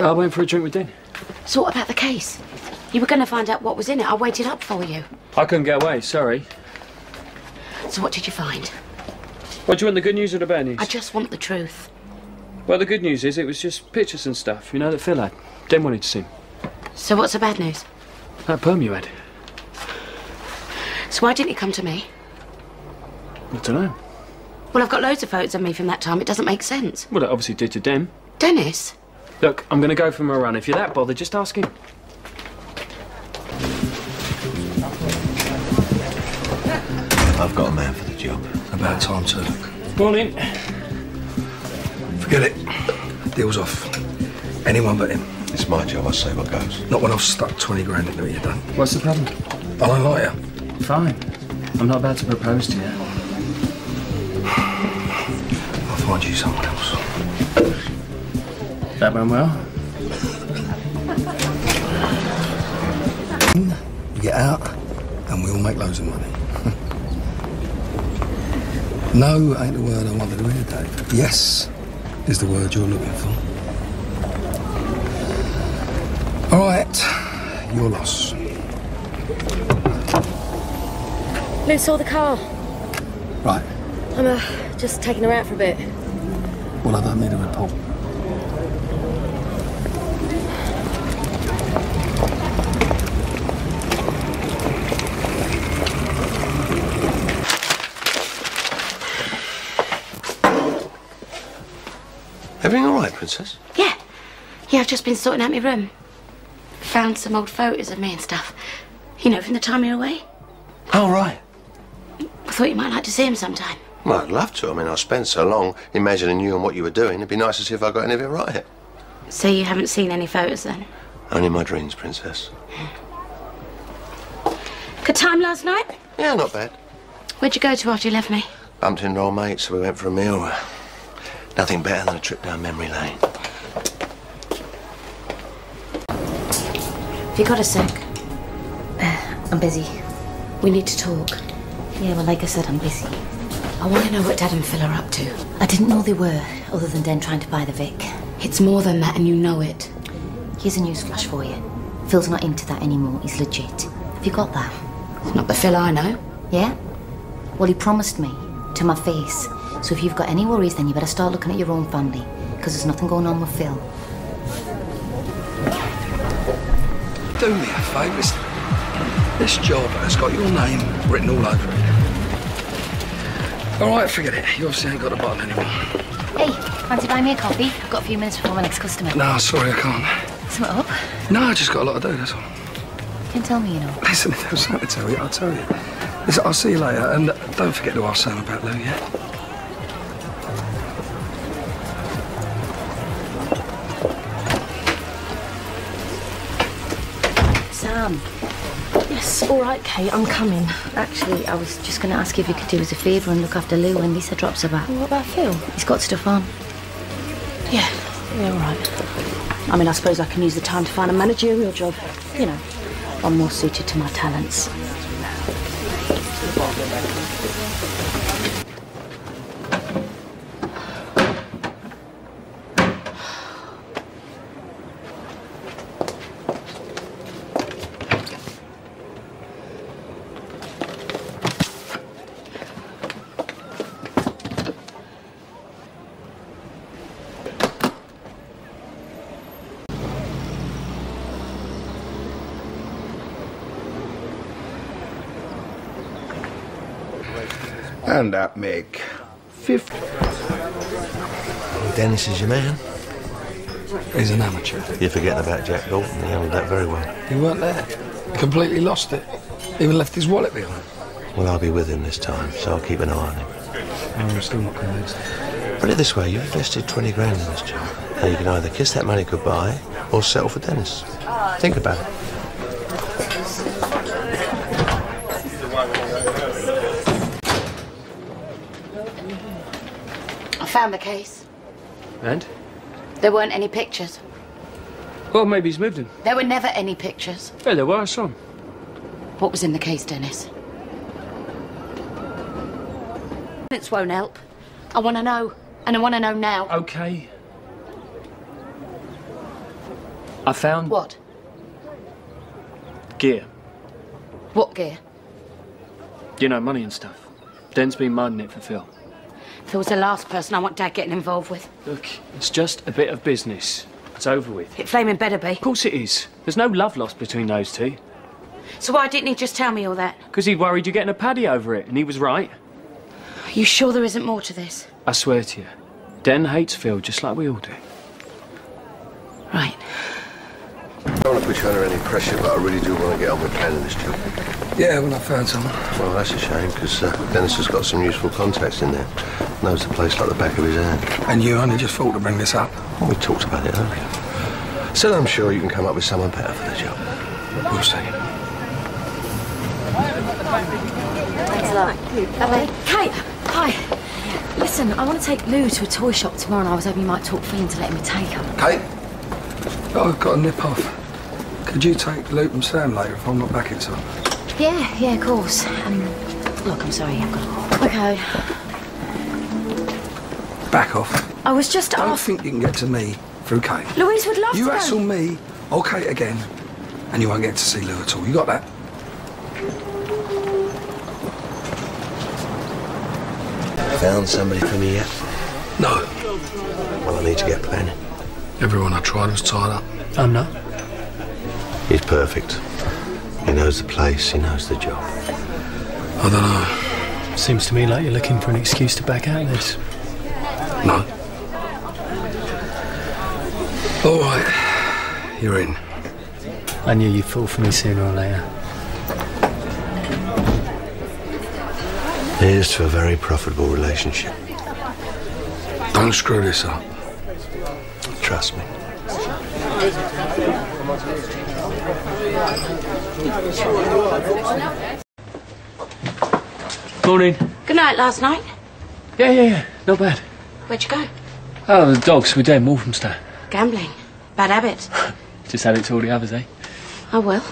I went for a drink with Den. So what about the case? You were going to find out what was in it. I waited up for you. I couldn't get away, sorry. So what did you find? What, do you want the good news or the bad news? I just want the truth. Well, the good news is it was just pictures and stuff, you know, that Phil had. Den wanted to see. So what's the bad news? That perm you had. So why didn't you come to me? I don't know. Well, I've got loads of photos of me from that time. It doesn't make sense. Well, it obviously did to Den. Dennis? Look, I'm going to go for my run. If you're that bothered, just ask him. I've got a man for the job. About time too. Morning. Forget it. Deal's off. Anyone but him. It's my job, I say what goes. Not when I've stuck 20 grand into it, you don't. What's the problem? I don't like you. Fine. I'm not about to propose to you. I'll find you someone else. That went well. We get out and we all make loads of money. No ain't the word I wanted to hear, Dave. Yes is the word you're looking for. All right, your loss. Lou saw the car. Right. I'm just taking her out for a bit. Well, I don't need a report. Everything all right, Princess? Yeah. Yeah, I've just been sorting out my room. Found some old photos of me and stuff. You know, from the time you were away. Oh, right. I thought you might like to see him sometime. Well, I'd love to. I mean, I spent so long imagining you and what you were doing. It'd be nice to see if I got any of it right. So you haven't seen any photos then? Only my dreams, Princess. Good time last night? Yeah, not bad. Where'd you go to after you left me? Bumped into old mates, so we went for a meal. Nothing better than a trip down memory lane. Have you got a sec? I'm busy. We need to talk. Yeah, well, like I said, I'm busy. I want to know what Dad and Phil are up to. I didn't know they were, other than Den trying to buy the Vic. It's more than that, and you know it. Here's a news flash for you. Phil's not into that anymore. He's legit. Have you got that? It's not the Phil I know. Yeah? Well, he promised me, to my face. So if you've got any worries, then you better start looking at your own family, because there's nothing going on with Phil. Do me a favour. This job has got your name written all over it. All right, forget it. You obviously ain't got a button anymore. Hey, fancy buying me a coffee? I've got a few minutes before my next customer. No, sorry, I can't. Something up? No, I just got a lot to do, that's all. You can tell me, you know. Listen, if there was something to tell you, I'll tell you. Listen, I'll see you later, and don't forget to ask Sam about Lou, yeah? Sam. Yes, all right, Kate, I'm coming. Actually, I was just going to ask you if you could do us a favour and look after Lou when Lisa drops her back. What about Phil? He's got stuff on. Yeah, all right. I mean, I suppose I can use the time to find a managerial job. You know, I'm more suited to my talents. And that make 50. Dennis is your man. He's an amateur. You're forgetting about Jack Dalton. He handled that very well. He weren't there. Completely lost it. Even left his wallet behind. Well, I'll be with him this time, so I'll keep an eye on him. I'm still not convinced. Put it this way, you've invested 20 grand in this job. Now you can either kiss that money goodbye or settle for Dennis. Think about it. I found the case. And? There weren't any pictures. Well, maybe he's moved him. There were never any pictures. Yeah, there were. I saw him. What was in the case, Dennis? It won't help. I want to know. And I want to know now. Okay. I found... What? Gear. What gear? You know, money and stuff. Den's been minding it for Phil. Phil's the last person I want Dad getting involved with. Look, it's just a bit of business. It's over with. It flaming better be. Of course it is. There's no love lost between those two. So why didn't he just tell me all that? Because he worried you're getting a paddy over it, and he was right. Are you sure there isn't more to this? I swear to you. Den hates Phil just like we all do. Right. I don't want to put you under any pressure, but I really do want to get on with planning this job. Yeah, when I found someone. Well, that's a shame, because Dennis has got some useful contacts in there. Knows the place like the back of his hand. And you only just thought to bring this up? Well, we talked about it earlier. So I'm sure you can come up with someone better for the job. We'll see. Thanks a lot. Kate, hi. Listen, I want to take Lou to a toy shop tomorrow, and I was hoping you might talk Phil into letting me take her. Kate? Oh, I've got a nip off. Could you take Luke and Sam later if I'm not back in time? Yeah, of course. Look, I'm sorry, I've got to... Okay. Back off. I was just Don't off... think you can get to me through Kate. Louise would love You to hassle go. me or Kate again, and you won't get to see Lou at all. You got that? Found somebody for me yet? No. Well, I need to get planning. Everyone I tried was tied up. I'm not. He's perfect. He knows the place, he knows the job. I don't know. Seems to me like you're looking for an excuse to back out of this. No. All right. You're in. I knew you'd fall for me sooner or later. Here's to a very profitable relationship. Don't screw this up. Trust me. Morning. Good night last night. Yeah. Not bad. Where'd you go? Oh, the dogs were dead, Walthamstow. Gambling. Bad habit. Just had it to all the others, eh? Oh well.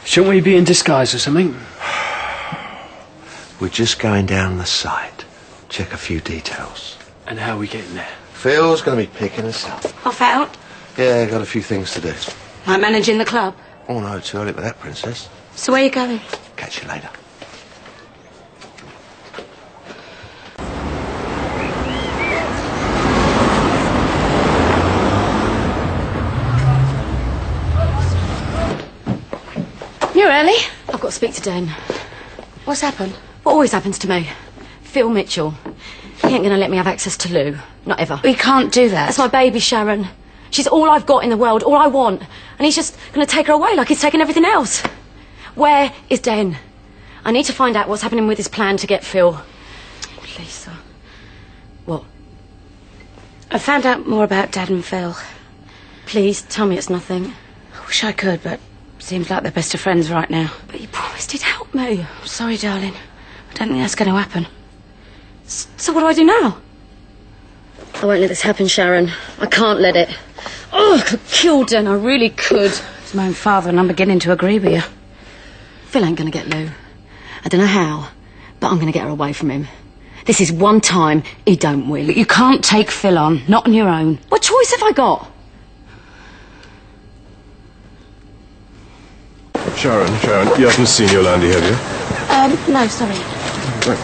Shouldn't we be in disguise or something? We're just going down the site. Check a few details. And how are we getting there? Phil's going to be picking us up. Off out. Yeah, got a few things to do. Like managing the club. Oh no, too early for that, princess. So where are you going? Catch you later. You're early. I've got to speak to Den. What's happened? What always happens to me? Phil Mitchell. He ain't going to let me have access to Lou. Not ever. We can't do that. That's my baby, Sharon. She's all I've got in the world, all I want. And he's just going to take her away like he's taken everything else. Where is Den? I need to find out what's happening with his plan to get Phil. Lisa. What? I found out more about Dad and Phil. Please, tell me it's nothing. I wish I could, but seems like they're best of friends right now. But you promised he'd help me. Sorry, darling. I don't think that's going to happen. So what do I do now? I won't let this happen, Sharon. I can't let it. Oh, I could kill Den, I really could. It's my own father, and I'm beginning to agree with you. Phil ain't going to get Lou. I don't know how, but I'm going to get her away from him. This is one time he don't win. But you can't take Phil on, not on your own. What choice have I got? Sharon, you haven't seen Yolandi, have you? No, sorry. Right.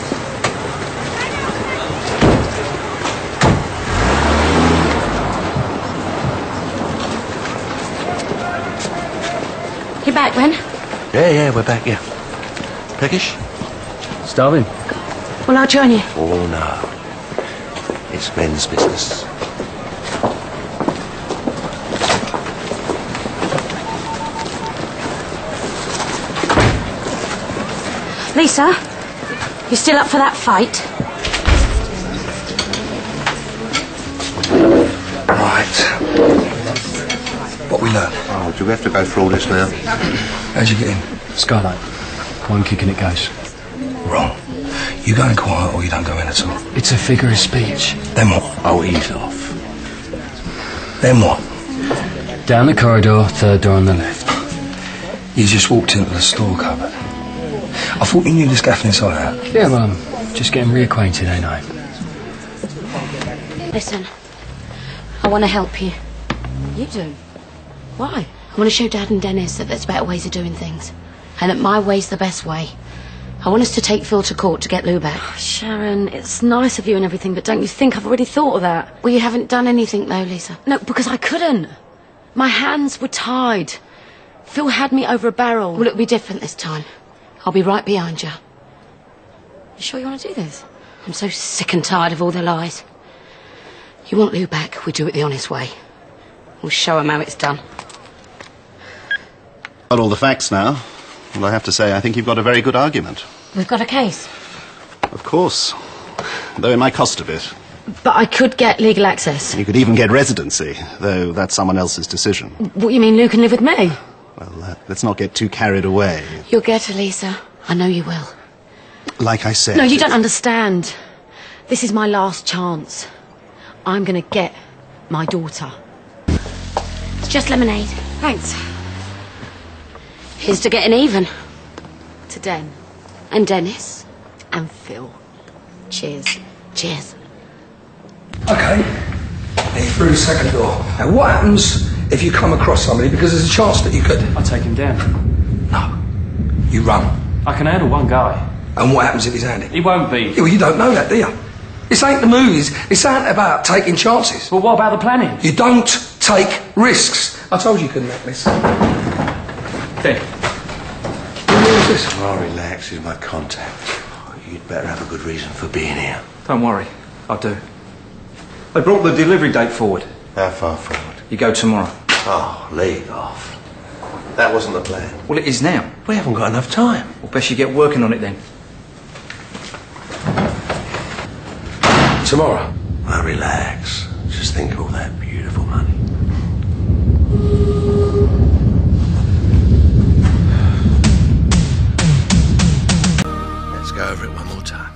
You back, Ben? Yeah, we're back, yeah. Peckish? Starving. Well, I'll join you. Oh, no. It's men's business. Lisa, you still up for that fight? Right. What we learn? Oh, do we have to go through all this now? How'd you get in? Skylight. One kick and it goes. Wrong. You go in quiet or you don't go in at all. It's a figure of speech. Then what? Oh, ease off. Then what? Down the corridor, third door on the left. You just walked into the store cupboard. I thought you knew this gaff inside out. Yeah, well, I'm just getting reacquainted, ain't I? Listen, I want to help you. You do? Why? I want to show Dad and Dennis that there's better ways of doing things. And that my way's the best way. I want us to take Phil to court to get Lou back. Oh, Sharon, it's nice of you and everything, but don't you think I've already thought of that? Well, you haven't done anything, though, Lisa. No, because I couldn't. My hands were tied. Phil had me over a barrel. Well, it'll be different this time. I'll be right behind you. You sure you want to do this? I'm so sick and tired of all the lies. You want Lou back, we do it the honest way. We'll show him how it's done. Got all the facts now. Well, I have to say, I think you've got a very good argument. We've got a case. Of course. Though it might cost a bit. But I could get legal access. You could even get residency, though that's someone else's decision. What, you mean Lou can live with me? Well, let's not get too carried away. You'll get her, Lisa. I know you will. Like I said... No, you don't understand. This is my last chance. I'm going to get my daughter. It's just lemonade. Thanks. Here's to getting even. To Den. And Dennis. And Phil. Cheers. Cheers. Okay. Now you're through the second door. Now what happens if you come across somebody, because there's a chance that you could... I'll take him down. No. You run. I can handle one guy. And what happens if he's handy? He won't be. Yeah, well, you don't know that, do you? This ain't the movies. This ain't about taking chances. Well, what about the planning? You don't take risks. I told you couldn't make this. Then. Who is this? Oh, relax, he's my contact. Oh, you'd better have a good reason for being here. Don't worry, I'll do. They brought the delivery date forward. How far forward? You go tomorrow. Oh, leave off. That wasn't the plan. Well, it is now. We haven't got enough time. Well, best you get working on it then. Tomorrow. Now, relax. Just think of all that beautiful money. Let's go over it one more time.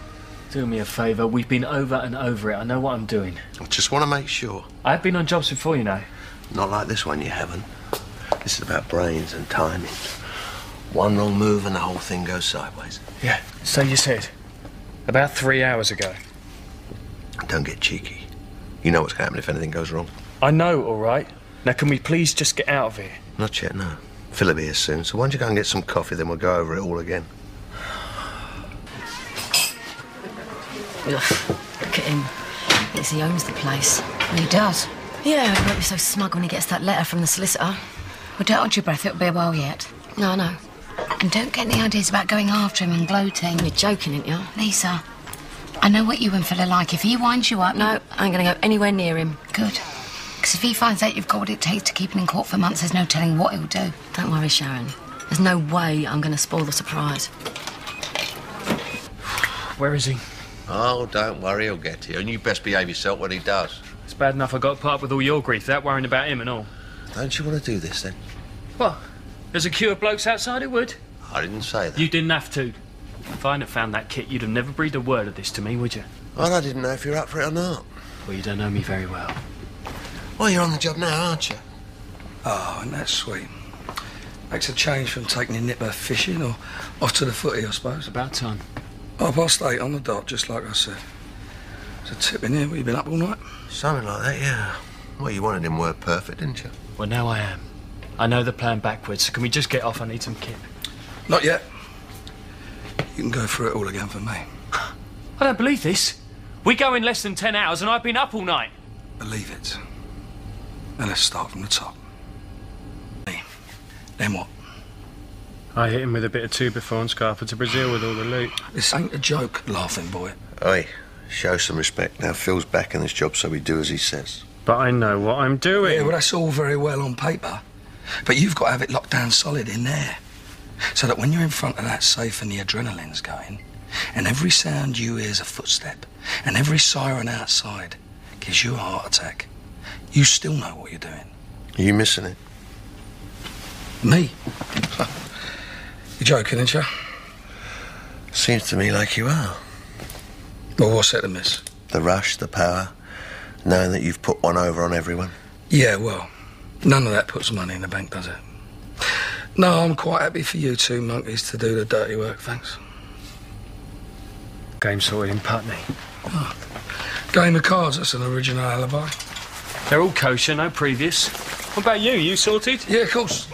Do me a favour, we've been over and over it. I know what I'm doing. I just want to make sure. I've been on jobs before, you know. Not like this one, you haven't. This is about brains and timing. One wrong move and the whole thing goes sideways. Yeah, so you said. About 3 hours ago. Don't get cheeky. You know what's going to happen if anything goes wrong. I know, all right. Now, can we please just get out of here? Not yet, no. Phil will be here soon, so why don't you go and get some coffee, then we'll go over it all again. Ugh, look at him. Thinks he owns the place. He does. Yeah, he won't be so smug when he gets that letter from the solicitor. Well, don't hold your breath, it'll be a while yet. No, I know. And don't get any ideas about going after him and gloating. You're joking, ain't you? Lisa, I know what you and Phil are like. If he winds you up... No, I ain't going to go anywhere near him. Good. Because if he finds out you've got what it takes to keep him in court for months, there's no telling what he'll do. Don't worry, Sharon. There's no way I'm going to spoil the surprise. Where is he? Oh, don't worry, he'll get to you. And you best behave yourself when he does. It's bad enough I got to put up with all your grief without worrying about him and all. Don't you want to do this, then? What? There's a queue of blokes outside who would. I didn't say that. You didn't have to. If I hadn't have found that kit, you'd have never breathed a word of this to me, would you? Well, I didn't know if you're up for it or not. Well, you don't know me very well. Well, you're on the job now, aren't you? Oh, and that's sweet. Makes a change from taking your nipper fishing or off to the footy, I suppose. About time. 8:30 on the dot, just like I said. There's a tip in here. What, you been up all night? Something like that, yeah. Well, you wanted him word perfect, didn't you? Well, now I am. I know the plan backwards, so can we just get off? I need some kit. Not yet. You can go through it all again for me. I don't believe this. We go in less than 10 hours and I've been up all night. Believe it. Now let's start from the top. Then what? I hit him with a bit of 2 before and Scarpa to Brazil with all the loot. This ain't a joke, laughing boy. Oi, show some respect. Now, Phil's back in this job, so we do as he says. But I know what I'm doing. Yeah, well, that's all very well on paper. But you've got to have it locked down solid in there. So that when you're in front of that safe and the adrenaline's going, and every sound you hear is a footstep, and every siren outside gives you a heart attack, you still know what you're doing. Are you missing it? Me? You're joking, ain't you? Seems to me like you are. Well, what's there to miss? The rush, the power, knowing that you've put one over on everyone. Yeah, well, none of that puts money in the bank, does it? No, I'm quite happy for you two monkeys to do the dirty work, thanks. Game sorted in Putney. Oh. Game of cards, that's an original alibi. They're all kosher, no previous. What about you? You sorted? Yeah, of course.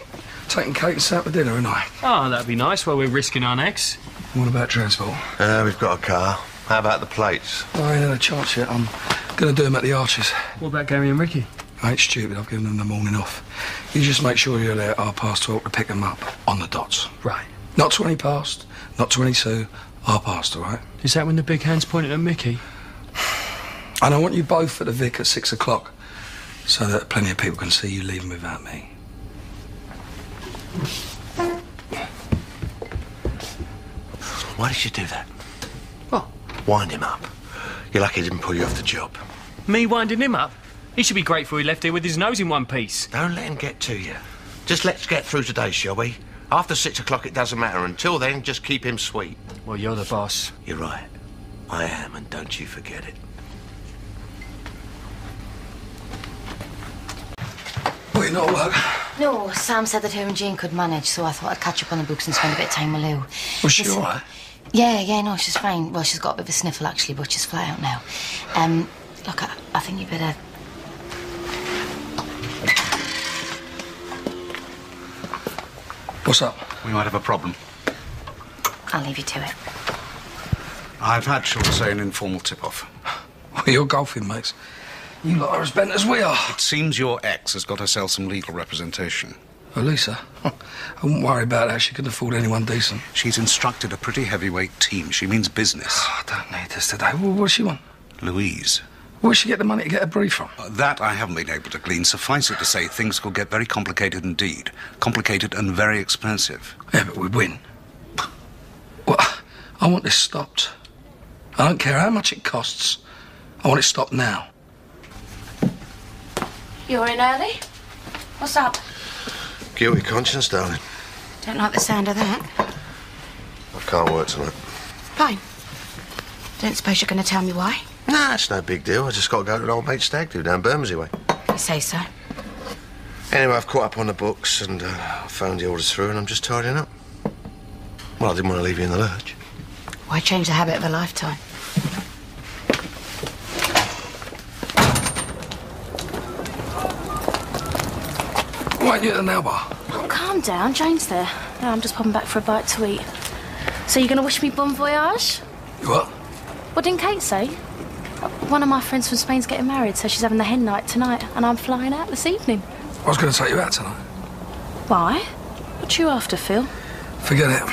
Taking Kate and Sam for dinner, and I. Oh, that'd be nice while we're risking our necks. What about transport? We've got a car. How about the plates? I ain't had a chance yet. I'm going to do them at the Arches. What about Gary and Ricky? I ain't stupid. I've given them the morning off. You just make sure you're there at 12:30 to pick them up on the dots. Right. Not 20 past, not 22, 12:30, all right? Is that when the big hand's pointing at Mickey? And I want you both at the Vic at 6 o'clock so that plenty of people can see you leaving without me. Why did you do that? What? Wind him up. You're lucky he didn't pull you off the job. Me winding him up? He should be grateful he left here with his nose in one piece. Don't let him get to you. Just let's get through today, shall we? After 6 o'clock it doesn't matter. Until then, just keep him sweet. Well, you're the boss. You're right. I am, and don't you forget it. Well, you're not at work. No, Sam said that her and Jane could manage, so I thought I'd catch up on the books and spend a bit of time with Lou. Was she all right? Yeah, no, she's fine. Well, she's got a bit of a sniffle, actually, but she's flat out now. Look, I think you better... What's up? We might have a problem. I'll leave you to it. I've had, shall we say, an informal tip-off. Well, you're golfing, mates. You lot are as bent as we are. It seems your ex has got herself some legal representation. Oh, Lisa? I wouldn't worry about that. She couldn't afford anyone decent. She's instructed a pretty heavyweight team. She means business. Oh, I don't need this today. What does she want? Louise. Where does she get the money to get a brief from? That I haven't been able to glean. Suffice it to say, things could get very complicated indeed. Complicated and very expensive. Yeah, but we win. Well, I want this stopped. I don't care how much it costs. I want it stopped now. You're in early? What's up? Guilty conscience, darling. Don't like the sound of that. I can't work tonight. Fine. Don't suppose you're going to tell me why? Nah, it's no big deal. I just got to go to an old mate stag do down Bermondsey way. You say so. Anyway, I've caught up on the books and I found the orders through and I'm just tidying up. Well, I didn't want to leave you in the lurch. Why change the habit of a lifetime? Why aren't you at the nail bar? Oh, calm down. Jane's there. No, I'm just popping back for a bite to eat. So you're going to wish me bon voyage? You what? What didn't Kate say? One of my friends from Spain's getting married, so she's having the hen night tonight, and I'm flying out this evening. I was going to take you out tonight. Why? What you after, Phil? Forget it.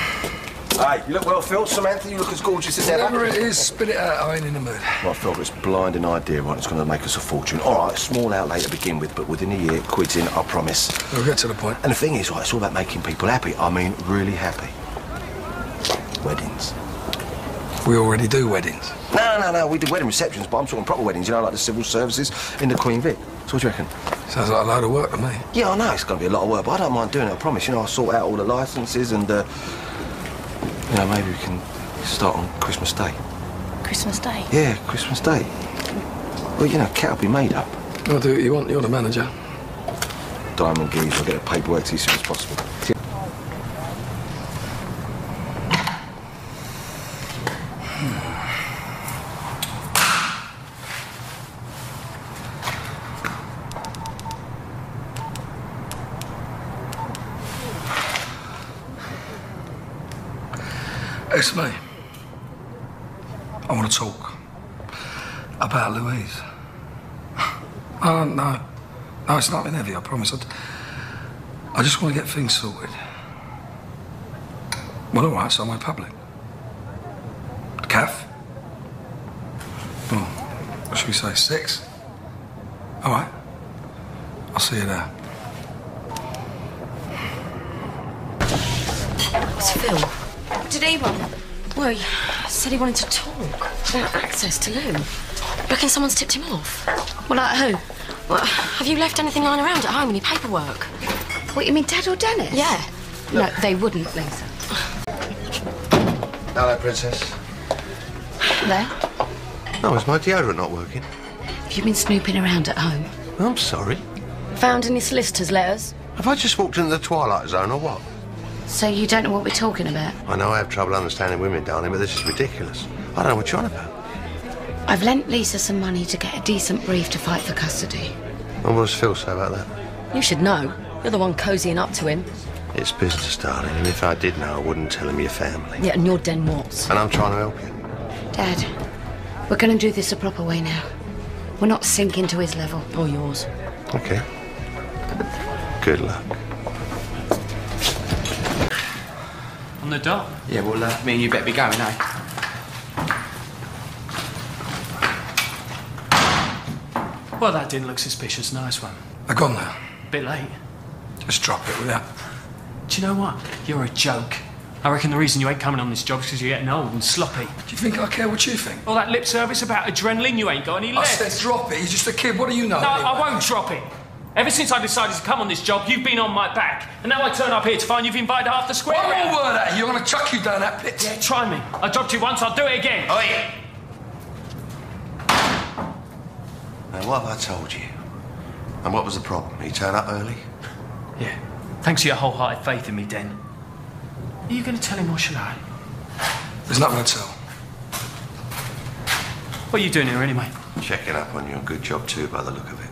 Hey, you look well, Phil. Samantha, you look as gorgeous as ever. Whatever it is, spit it out. I ain't in the mood. Right, Phil, it's a blinding idea, right? It's going to make us a fortune. All right, small outlay to begin with, but within a year, quid's in, I promise. We'll get to the point. And the thing is, right, it's all about making people happy. I mean, really happy. Weddings. We already do weddings. No, we do wedding receptions, but I'm talking proper weddings, you know, like the civil services in the Queen Vic. So what do you reckon? Sounds like a load of work to me. Yeah, I know, it's going to be a lot of work, but I don't mind doing it, I promise. You know, I'll sort out all the licences and, you know, maybe we can start on Christmas Day. Christmas Day? Yeah, Christmas Day. Well, you know, cat will be made up. I'll do what you want. You're the manager. Diamond Geese, I'll get the paperwork to you as soon as possible. It's me. I want to talk about Louise. No, it's nothing heavy, I promise. I just want to get things sorted. Well, all right, somewhere public. The cafe? Oh, what should we say, 6? All right. I'll see you there. What's Phil? What did he want? Well, he said he wanted to talk about access to Lou. Reckon someone's tipped him off. Well, like who? Well, have you left anything lying around at home? Any paperwork? What, you mean Dad or Dennis? Yeah. No, they wouldn't, Lisa. Hello, Princess. There? No, is my deodorant not working? Have you been snooping around at home? I'm sorry. Found any solicitor's letters? Have I just walked into the Twilight Zone or what? So you don't know what we're talking about? I know I have trouble understanding women, darling, but this is ridiculous. I don't know what you're on about. I've lent Lisa some money to get a decent brief to fight for custody. And what does Phil say about that? You should know. You're the one cozying up to him. It's business, darling, and if I did know, I wouldn't tell him your family. Yeah, and you're Den Watts. And I'm trying to help you. Dad, we're going to do this the proper way now. We're not sinking to his level. Or yours. Okay. Good luck. On the dot? Yeah, well, me and you better be going, eh? Well, that didn't look suspicious. Nice one. They're gone now. Bit late. Just drop it without. Do you know what? You're a joke. I reckon the reason you ain't coming on this job is because you're getting old and sloppy. Do you think I care what you think? All that lip service about adrenaline, you ain't got any I left. said drop it. You're just a kid. What do you know? No, anyway? I won't drop it. Ever since I decided to come on this job, you've been on my back. And now I turn up here to find you've invited half the square. One more word at you, I'm going to chuck you down that pit. Yeah, try me. I dropped you once, I'll do it again. Oh, yeah. Now, what have I told you? And what was the problem? You turn up early? Yeah. Thanks for your wholehearted faith in me, Den. Are you going to tell him or shall I? There's nothing to tell. What are you doing here anyway? Checking up on you. A good job too, by the look of it.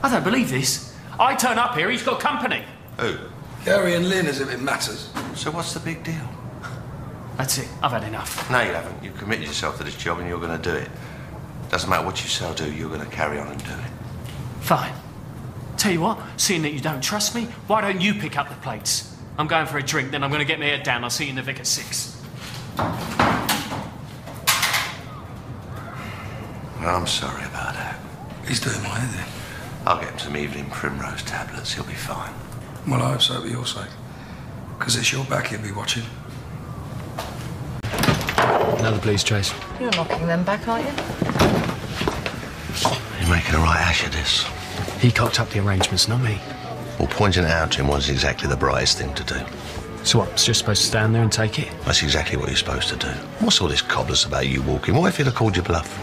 I don't believe this. I turn up here, he's got company. Who? Gary and Lynn, as if it matters. So what's the big deal? That's it. I've had enough. No, you haven't. You've committed yourself to this job and you're going to do it. Doesn't matter what you say or do, you're going to carry on and do it. Fine. Tell you what, seeing that you don't trust me, why don't you pick up the plates? I'm going for a drink, then I'm going to get my head down. I'll see you in the Vic at 6. I'm sorry about that. He's doing my head in. I'll get him some evening primrose tablets. He'll be fine. Well, I hope so, for your sake. Because it's your back he'll be watching. Another police chase. You're knocking them back, aren't you? You're making a right ash of this. He cocked up the arrangements, not me. Well, pointing it out to him wasn't exactly the brightest thing to do. So what, just supposed to stand there and take it? That's exactly what you're supposed to do. What's all this cobblers about you walking? What if he'd have called you bluff?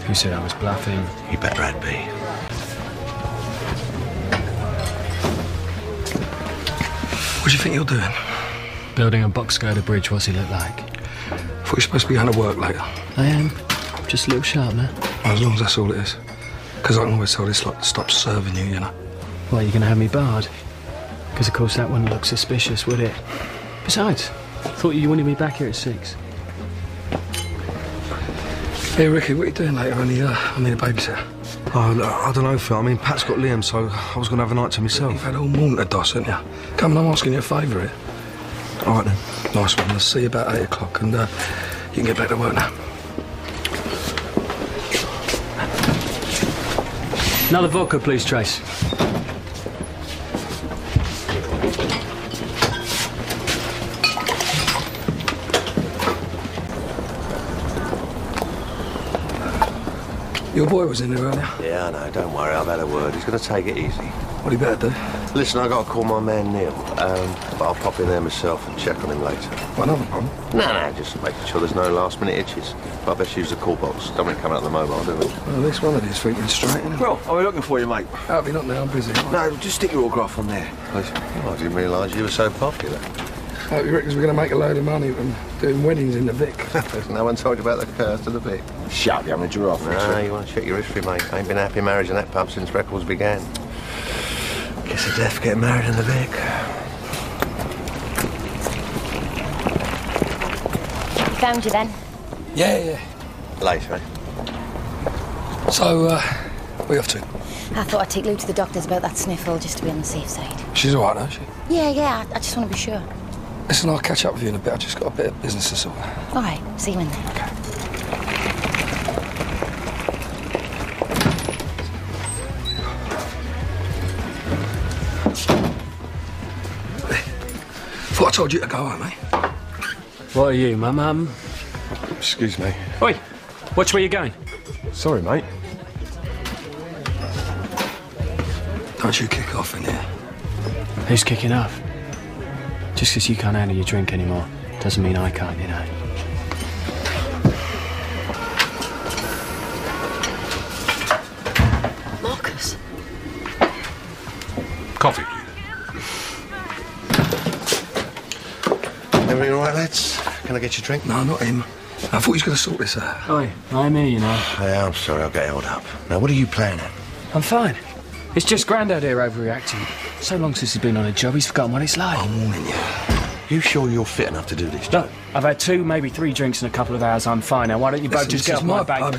Who said I was bluffing? You better had be. What do you think you're doing? Building a box girder bridge, what's he look like? I thought you're supposed to be going to work later. I am. Just a little sharp, man. Well, as long as that's all it is. Because I can always tell this lot to stop serving you, you know. What, you going to have me barred? Because, of course, that wouldn't look suspicious, would it? Besides, I thought you wanted me back here at 6. Hey, Ricky, what are you doing later? I need a babysitter. Oh, I don't know, Phil. I mean, Pat's got Liam, so I was going to have a night to myself. You've had all morning to doss, haven't you? Come on, I'm asking you a favour here. All right, then. Nice one. I'll see you about 8 o'clock and you can get back to work now. Another vodka, please, Trace. Your boy was in there earlier. Yeah, I know. Don't worry. I've had a word. He's going to take it easy. What do you better do? Listen, I've got to call my man Neil. But I'll pop in there myself and check on him later. What, another problem? No, just making sure there's no last-minute itches. But I best use the call box. Don't want it coming out of the mobile, do we? Well, at least one of these feet is straight, isn't it? Well, I'll be looking for you, mate. I'll be not now. I'm busy. No, just stick your autograph on there, please. Oh, I didn't realise you were so popular. Hope you reckons we're going to make a load of money from doing weddings in the Vic. No one told you about the curse to the Vic. Shut up, you having a giraffe. No, you want to check your history, mate. I ain't been a happy marriage in that pub since records began. Kiss of death getting married in the Vic. Found you then? Yeah. Later, eh? So, where are you off to? I thought I'd take Lou to the doctors about that sniffle just to be on the safe side. She's all right, isn't she? Yeah, I just want to be sure. Listen, I'll catch up with you in a bit. I've just got a bit of business to sort. All right, see you in there. Okay. Thought I told you to go home, eh? What are you, my mum? Excuse me. Oi, watch where you're going. Sorry, mate. Don't you kick off in here. Who's kicking off? Just because you can't handle your drink anymore doesn't mean I can't, you know. Marcus. Coffee, please. Everything all right, lads? Can I get you a drink? No, not him. I thought he was going to sort this out. Oi, I'm here, you know. Yeah, I'm sorry, I'll get held up. Now, what are you planning? I'm fine. It's just Grandad here overreacting. So long since he's been on a job, he's forgotten what it's like. I'm warning you. You sure you're fit enough to do this job? No, I've had 2, maybe 3 drinks in a couple of hours. I'm fine now. Why don't you both just get off my back? Now,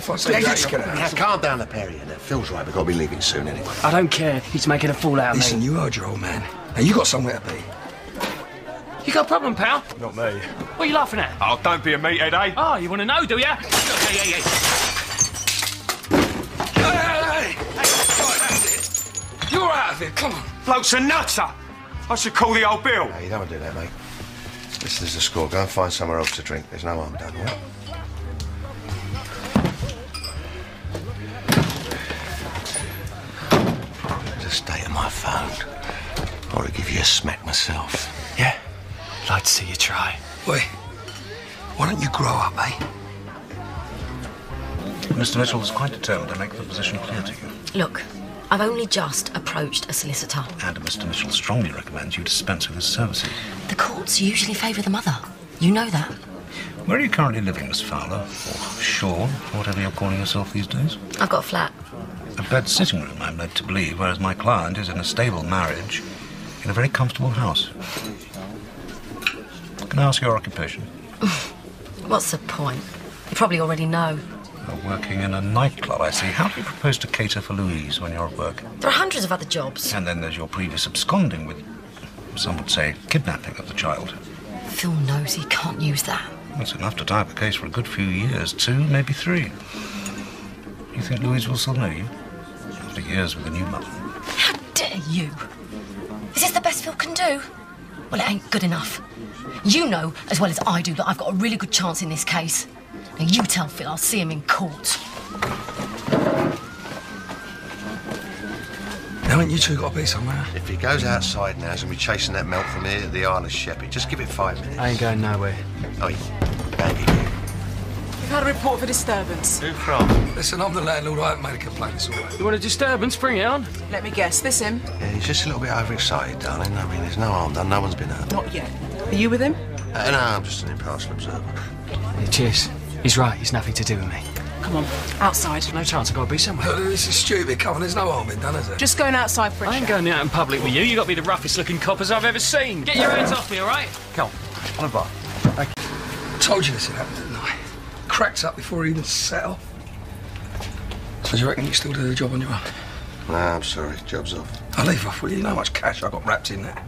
calm down the Perry and that. Phil's right, we've got to be leaving soon anyway. I don't care. He's making a fool out of me. Listen, you heard your old man. Now, you got somewhere to be. You got a problem, pal? Not me. What are you laughing at? Oh, don't be a meathead, eh? Oh, you want to know, do you? Hey! You're out of it, come on. Bloke's a nutter. I should call the old Bill. No, you don't want to do that, mate. This is the score. Go and find somewhere else to drink. There's no harm done, all right? Just stay on my phone. Or I'll give you a smack myself. Yeah. I'd like to see you try. Wait. Why don't you grow up, eh? Mr. Mitchell is quite determined to make the position clear to you. Look, I've only just approached a solicitor. And Mr. Mitchell strongly recommends you dispense with his services. The courts usually favour the mother. You know that. Where are you currently living, Miss Fowler? Or Shaw, whatever you're calling yourself these days? I've got a flat. A bed sitting room, I'm led to believe, whereas my client is in a stable marriage in a very comfortable house. Can I ask your occupation? What's the point? You probably already know. You're working in a nightclub, I see. How do you propose to cater for Louise when you're at work? There are hundreds of other jobs. And then there's your previous absconding with, some would say, kidnapping of the child. Phil knows he can't use that. That's enough to tie up a case for a good few years, 2, maybe 3. You think Louise will still know you? After years with a new mother. How dare you? Is this the best Phil can do? Well, it ain't good enough. You know as well as I do that I've got a really good chance in this case. Now you tell Phil I'll see him in court. Haven't you two got to be somewhere? If he goes outside now, he's going to be chasing that milk from here to the Isle of Sheppey. Just give it 5 minutes. I ain't going nowhere. Oh, Bandy. We've had a report for disturbance. Who from? Listen, I'm the landlord. I haven't made a complaint, it's all right. You want a disturbance? Bring it on. Let me guess, this him? Yeah, he's just a little bit overexcited, darling. I mean, there's no harm done. No one's been hurt. Not yet. Are you with him? No, I'm just an impartial observer. Yeah, cheers. He's right. He's nothing to do with me. Come on, outside. No chance. I've got to be somewhere. No, this is stupid. Come on, there's no harm in done, is there? Just going outside for a I ain't chat. going out in public with you. You got to be the roughest looking coppers I've ever seen. Get your hands off me, all right? Come on a bar. Told you this had happened, didn't I? Cracked up before he even set off. So do you reckon you still do the job on your own? No, I'm sorry. Job's off. I'll leave off, will you? You know how much cash I got wrapped in there.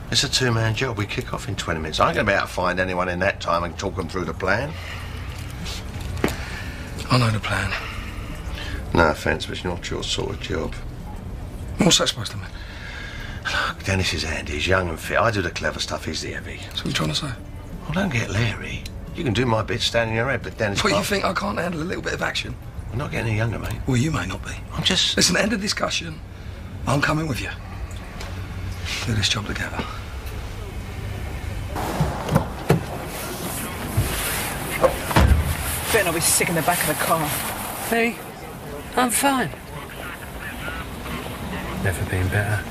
It's a 2-man job. We kick off in 20 minutes. I ain't going to be able to find anyone in that time and talk them through the plan. I know the plan. No offence, but it's not your sort of job. What's that supposed to mean? Look, Dennis is handy. He's young and fit. I do the clever stuff. He's the heavy. So what are you trying to say? Well, don't get leery. You can do my bit standing your head, but Dennis... What, you think I can't handle a little bit of action? We're not getting any younger, mate. Well, you may not be. I'm just... Listen, end of discussion. I'm coming with you. Do this job together. Better not be sick in the back of the car. Hey, I'm fine. Never been better.